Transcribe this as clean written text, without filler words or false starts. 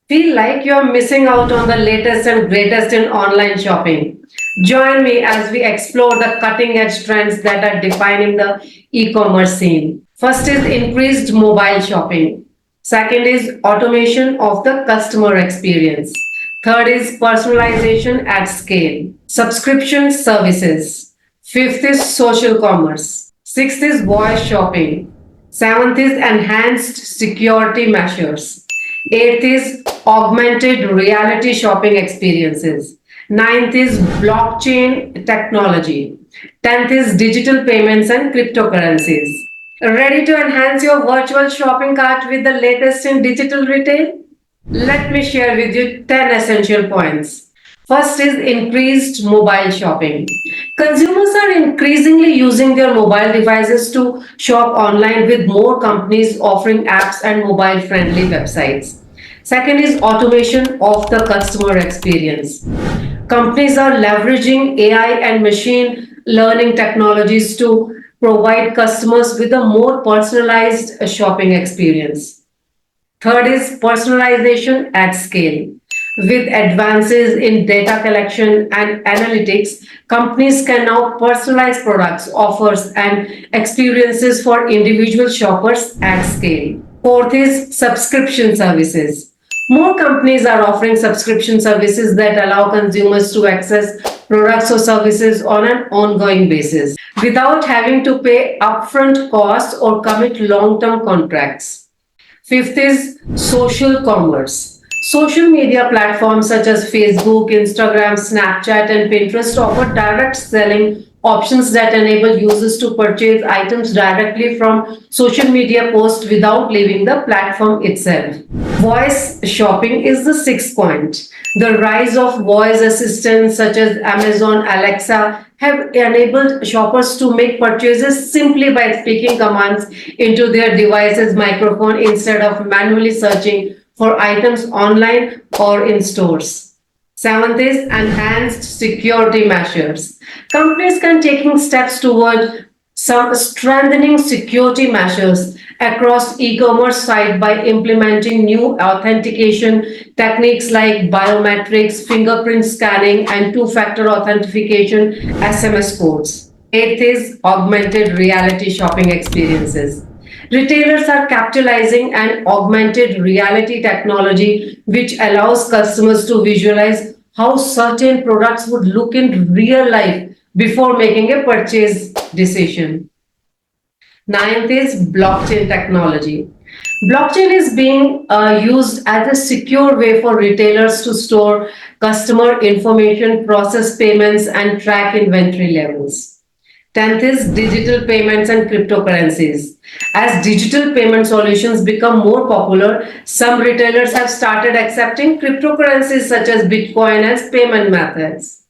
Feel like you're missing out on the latest and greatest in online shopping? Join me as we explore the cutting edge trends that are defining the e commerce scene. First is increased mobile shopping. Second is automation of the customer experience. Third is personalization at scale. Subscription services. Fifth is social commerce. Sixth is voice shopping. Seventh is enhanced security measures. Eighth is augmented reality shopping experiences. Ninth is blockchain technology. Tenth is digital payments and cryptocurrencies. Ready to enhance your virtual shopping cart with the latest in digital retail? Let me share with you 10 essential points. First is increased mobile shopping. Consumers are increasingly using their mobile devices to shop online with more companies offering apps and mobile friendly websites. Second is automation of the customer experience. Companies are leveraging AI and machine learning technologies to provide customers with a more personalized shopping experience. Third is personalization at scale. With advances in data collection and analytics, companies can now personalize products, offers, and experiences for individual shoppers at scale. Fourth is subscription services. More companies are offering subscription services that allow consumers to access products or services on an ongoing basis without having to pay upfront costs or commit long term contracts. Fifth is social commerce. Social media platforms such as Facebook, Instagram, Snapchat, and Pinterest offer direct selling options that enable users to purchase items directly from social media posts without leaving the platform itself. Voice shopping is the sixth point. The rise of voice assistants such as Amazon Alexa have enabled shoppers to make purchases simply by speaking commands into their device's microphone instead of manually searching for items online or in stores. Seventh is enhanced security measures. Companies can taking steps toward some strengthening security measures across e-commerce site by implementing new authentication techniques like biometrics, fingerprint scanning, and two-factor authentication SMS codes. Eighth is augmented reality shopping experiences. Retailers are capitalizing on augmented reality technology, which allows customers to visualize how certain products would look in real life before making a purchase decision. Ninth is blockchain technology. Blockchain is being used as a secure way for retailers to store customer information, process payments, and track inventory levels. Tenth is digital payments and cryptocurrencies. As digital payment solutions become more popular, some retailers have started accepting cryptocurrencies such as Bitcoin as payment methods.